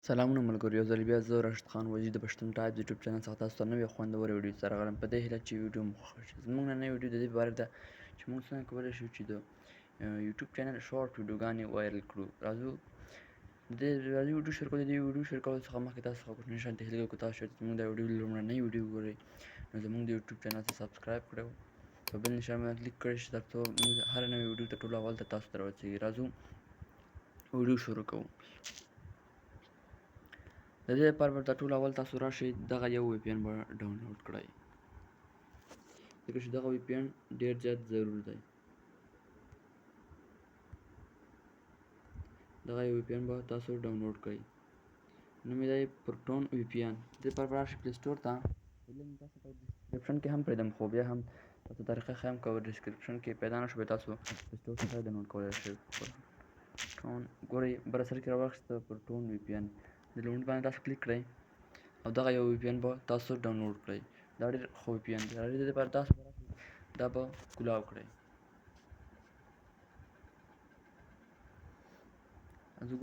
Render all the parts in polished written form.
سلامونه ملګرو، یو ځل بیا زه راشد خان وزیر د پښتون ټایپ د یوټیوب چینل څخه تاسو ته نوې خوندوره ویډیو سره راغلم. په دې هیله چې ویډیو مو خوښه شي. زموږ نننۍ ویډیو د دې په اړه ده چې موږ څنګه کولی شو چې د یوټیوب چینل شارټ ویډیوګانې وایرل کړو. راځو ویډیو شیر کولو. د دې ویډیو شیر کولو څخه مخکې تاسو څخه کوچنی شان تحلیل وکړو. تاسو چې زموږ د ویډیو لومړنۍ ویډیو ګورئ نو زموږ د یوټیوب چینل ته سبسکرایب کړئ، په بل نشان باندې کلیک کړئ چې ترڅو موږ هره نوې ویډیو تر ټولو اول ته تاسو ته راورسیږي. راځو ویډیو شروع کوو. د دې لپاره به تر ټولو اول تاسو راشئ دغه یو وی پی این به ډاونلوډ کړئ، ځکه چې دغه وی پی این ډېر زیات ضرور دی. دغه یو وی پی این به تاسو ډاونلوډ کړئ. نوم یې دی پروټون وی پی این. د دې لپاره به راشئ پلی سټور ته. لینک تاسو ته ډسکرپشن کې هم پرېږدم، خو بیا هم تاسو طریقه ښیم که ډسکرپشن کې پیدا نه شو بیا تاسو پلی سټور څخه ډاونلوډ کولی شئ. پروټون ګورئ بر سر کې راواخیسته پروټون وی پی این. د لومړي باندې تاسو کلیک کړئ او دغه یو وی پی این به تاسو ډاونلوډ کړئ. دا ډېر ښه وی پی این دی. د دې لپاره تاسو دا به کولاو کړئ. زه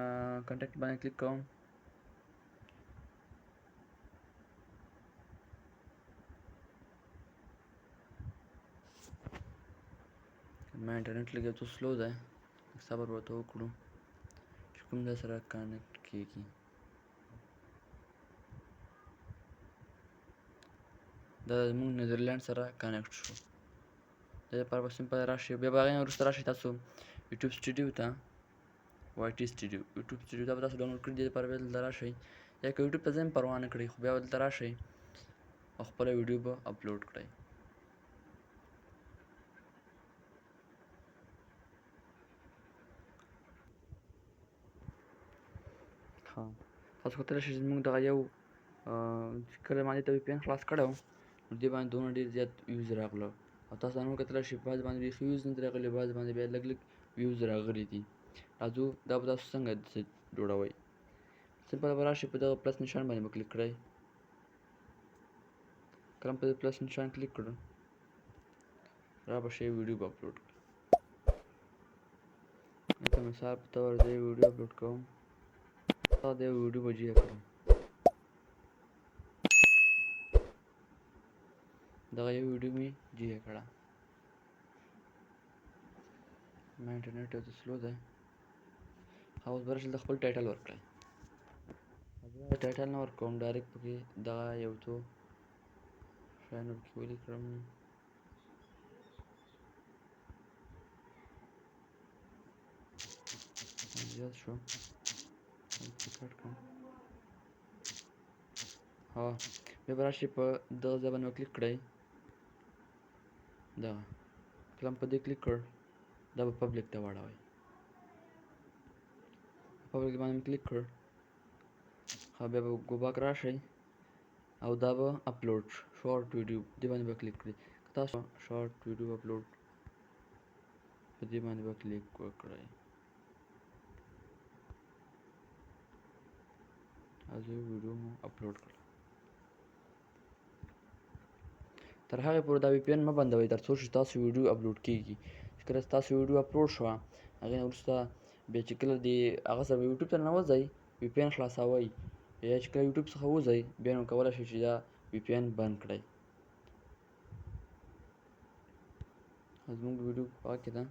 کنټیکټ باندې کلیک کوم. ما انټرنیټ لږ یو څه سلو دی، لږ صبر ورته وکړو چې کوم ځای سره کنیکټ کېږي. دا زموږ نیدرلینډ سره کنیکټ شو. د دې لپاره به سمپل راشئ، بیا به هغې نه وروسته راشئ تاسو یوټیوب سټوډیو ته. واي ټي سټوډیو یوټیوب سټوډیو ته به تاسو ډاونلوډ کړئ. د دې لپاره بیا دلته راشئ، یا که یوټیوب ته ځئ هم پروا نه کړئ، خو بیا به دلته راشئ او خپله ویډیو به اپلوډ کړئ. تاسو کتلی شئ چې زموږ دغه یو چې کله ما دې ته وی پی این خلاص کړی و نو دې باندې دونه ډېر زیات ویوز راغله، او تاسو دا نور کتلی شئ بعضې باندې بیخي ویوز نه دي راغلي، بعضې باندې بیا لږ لږ ویوز راغلي دي. راځو دا به تاسو څنګه جوړوئ. سمپل به راشئ په دغه پلس نشان باندې به کلیک کړئ. کله په دې پلس نشان کلیک کړو را به شئ ویډیو به اپلوډ کړئ. لکه مثال په طور زه یې ویډیو اپلوډ کوم. د یو ویډیو به جوړه کړم. دغه یو ویډیو مې جوړه کړه. ما انټرنیټ یو څه سلو دی. اوس به راشئ دلته خپل ټایټل ورکړئ. زه ټایټل نه ورکوم، ډایرکټ پکې دغه یو څو شیانو پکې ولیکم. زیات شو کټ کړم. بیا به راشئ په دغه ځای باندې به کلیک کړئ. دغه کله مو په دې کلیک کړ دا به پبلیک ته واړوئ. پبلیک باندې مې کلیک کړ. بیا به گو باک راشئ او دا به اپلوډ شارټ ویډیو دې باندې به کلیک کړئ. که تاسو شارټ ویډیو اپلوډ په دې باندې به کلیک وکړئ. زه ویډیو مو اپلوډ کړم. تر هغې پورې دا وی پی این مه بندوئ تر څو چې تاسو ویډیو اپلوډ کېږي. چې کله ستاسو ویډیو اپلوډ شوه هغې نه وروسته بیا چې کله دې هغه سره یوټیوب ته ننوځئ وی پی این خلاصوئ، یا چې کله یوټیوب څخه وځئ بیا نو کولی شئ چې دا وی پی این بند کړئ. زموږ ویډیو پاکې ده.